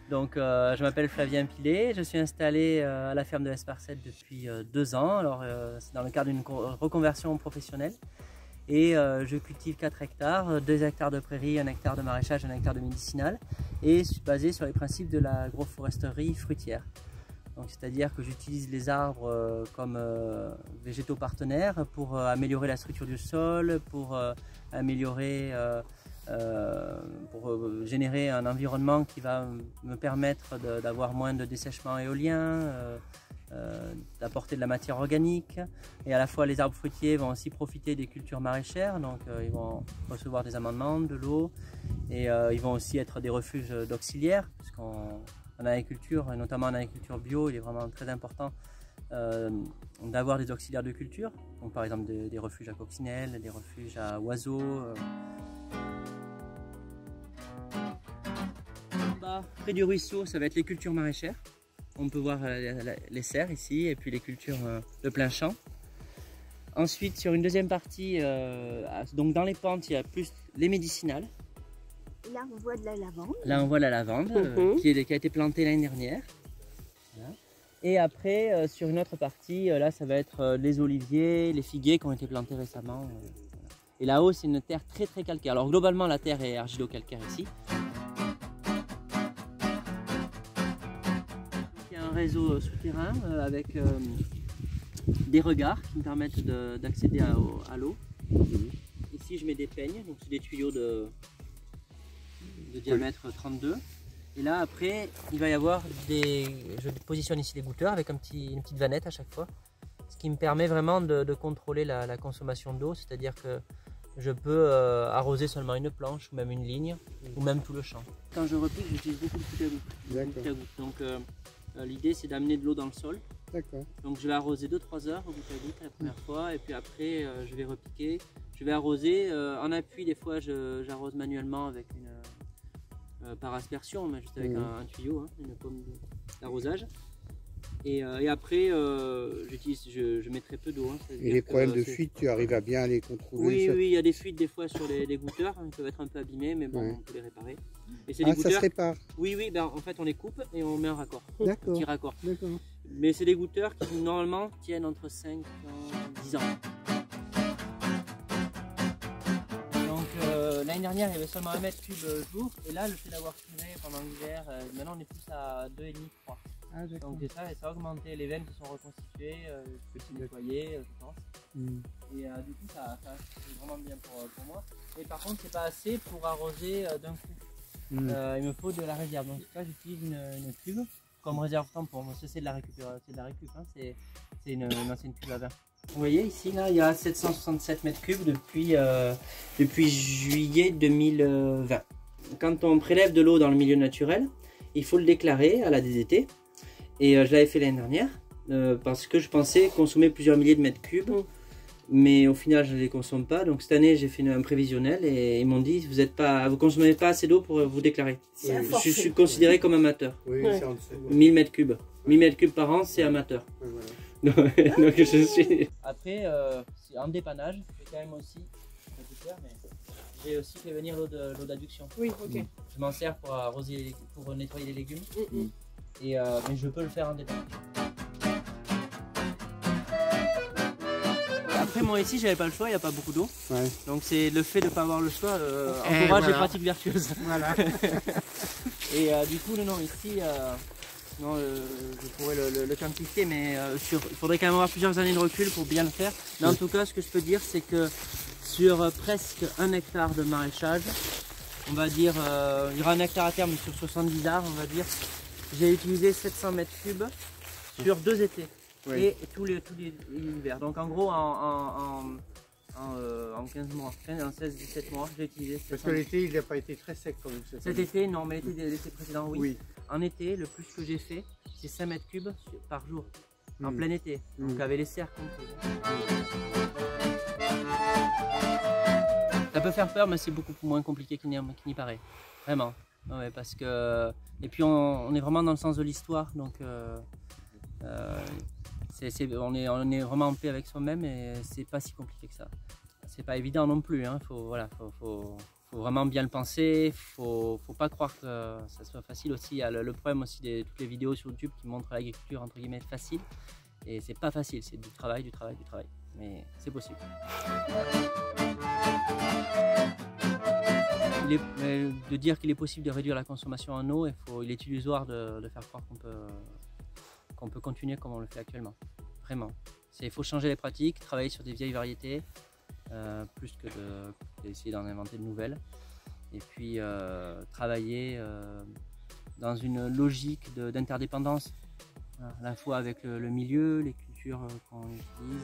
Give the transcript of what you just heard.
Donc je m'appelle Flavien Pilet, je suis installé à la ferme de l'Esparcelle depuis 2 ans. Alors c'est dans le cadre d'une reconversion professionnelle et je cultive 4 hectares, 2 hectares de prairie, 1 hectare de maraîchage, 1 hectare de médicinal et je suis basé sur les principes de l'agroforesterie fruitière. C'est-à-dire que j'utilise les arbres comme végétaux partenaires pour améliorer la structure du sol, pour améliorer pour générer un environnement qui va me permettre d'avoir moins de dessèchement éolien, d'apporter de la matière organique. Et à la fois les arbres fruitiers vont aussi profiter des cultures maraîchères, donc ils vont recevoir des amendements, de l'eau, et ils vont aussi être des refuges d'auxiliaires, puisqu'en agriculture, notamment en agriculture bio, il est vraiment très important d'avoir des auxiliaires de culture, donc par exemple des refuges à coccinelles, des refuges à oiseaux. Près du ruisseau, ça va être les cultures maraîchères. On peut voir les serres ici et puis les cultures de plein champ. Ensuite, sur une deuxième partie, donc dans les pentes, il y a plus les médicinales. Là, on voit de la lavande. Là, on voit la lavande qui a été plantée l'année dernière. Voilà. Et après, sur une autre partie, là, ça va être les oliviers, les figuiers qui ont été plantés récemment. Voilà. Et là-haut, c'est une terre très très calcaire. Alors globalement, la terre est argilo-calcaire ici. Réseau souterrain avec des regards qui me permettent d'accéder à l'eau. Ici je mets des peignes, donc c'est des tuyaux de diamètre 32. Et là après il va y avoir je positionne ici les goutteurs avec une petite vanette à chaque fois. Ce qui me permet vraiment de contrôler la consommation d'eau, c'est-à-dire que je peux arroser seulement une planche ou même une ligne ou même tout le champ. Quand je repique, j'utilise beaucoup de gouttes à gouttes. Donc l'idée c'est d'amener de l'eau dans le sol. D'accord. Donc je vais arroser 2-3 heures au goutte à goutte la première fois et puis après je vais repiquer. Je vais arroser en appui, des fois j'arrose manuellement avec par aspersion, mais juste avec un tuyau, hein, une pomme d'arrosage. Et après je mets très peu d'eau. Hein, et les problèmes de fuite, tu arrives à bien les contrôler? Oui, oui, il y a des fuites des fois sur les goûteurs, ils peuvent être un peu abîmés, mais bon, on peut les réparer. Et des ça se répare? Oui, oui, ben, en fait on les coupe et on met un raccord, un petit raccord. D'accord. Mais c'est des goûteurs qui normalement tiennent entre 5 et 10 ans. Donc l'année dernière il y avait seulement 1 mètre cube jour, et là le fait d'avoir curé pendant l'hiver, maintenant on est plus à 2,5-3. Ah, donc ça a augmenté, les veines se sont reconstituées, petit nettoyé, je pense. Et du coup c'est vraiment bien pour moi. Et par contre c'est pas assez pour arroser d'un coup. Il me faut de la réserve. Donc là j'utilise une cuve comme réserve tampon. C'est de la récupération, c'est de la récup, hein. C'est une ancienne cuve à vin. Vous voyez ici là il y a 767 mètres cubes depuis juillet 2020. Quand on prélève de l'eau dans le milieu naturel, il faut le déclarer à la DDT. Et je l'avais fait l'année dernière parce que je pensais consommer plusieurs milliers de mètres cubes, mais au final je ne les consomme pas. Donc cette année j'ai fait un prévisionnel et ils m'ont dit vous consommez pas assez d'eau pour vous déclarer. Je suis considéré comme amateur. Oui, 1000 mètres cubes. 1000 mètres cubes par an, c'est amateur. Donc je suis... Après, en dépannage, j'ai quand même aussi, j'ai aussi fait venir l'eau d'adduction. Oui, ok. Je m'en sers pour arroser, pour nettoyer les légumes. Mais je peux le faire en dépannage. Après moi ici j'avais pas le choix, il n'y a pas beaucoup d'eau. Donc c'est le fait de ne pas avoir le choix encourage les pratiques vertueuses. Voilà. Et du coup non ici je pourrais le quantifier, mais il faudrait quand même avoir plusieurs années de recul pour bien le faire. Mais en tout cas ce que je peux dire c'est que sur presque 1 hectare de maraîchage, on va dire, il y aura 1 hectare à terme sur 70 arbres, on va dire. J'ai utilisé 700 mètres cubes sur 2 étés et tous les hivers. Donc en gros en 15 mois, en 16-17 mois, j'ai utilisé 700. Parce que l'été il n'a pas été très sec quand même. Cet été non, mais l'été précédent oui. En été, le plus que j'ai fait, c'est 5 mètres cubes par jour, en plein été, donc avec les serres compris. Ça peut faire peur, mais c'est beaucoup moins compliqué qu'il n'y paraît, vraiment. Ouais, parce que et puis on est vraiment dans le sens de l'histoire, donc on est vraiment en paix avec soi-même et c'est pas si compliqué que ça. C'est pas évident non plus, hein. Faut faut vraiment bien le penser, faut pas croire que ça soit facile aussi. Il y a le problème aussi de toutes les vidéos sur YouTube qui montrent l'agriculture entre guillemets facile. Et c'est pas facile, c'est du travail, du travail, du travail. Mais c'est possible. De dire qu'il est possible de réduire la consommation en eau, il est illusoire de faire croire qu'on peut continuer comme on le fait actuellement. Vraiment. Il faut changer les pratiques, travailler sur des vieilles variétés, plus que d'essayer d'en inventer de nouvelles. Et puis travailler dans une logique d'interdépendance, à la fois avec le milieu, les cultures qu'on utilise.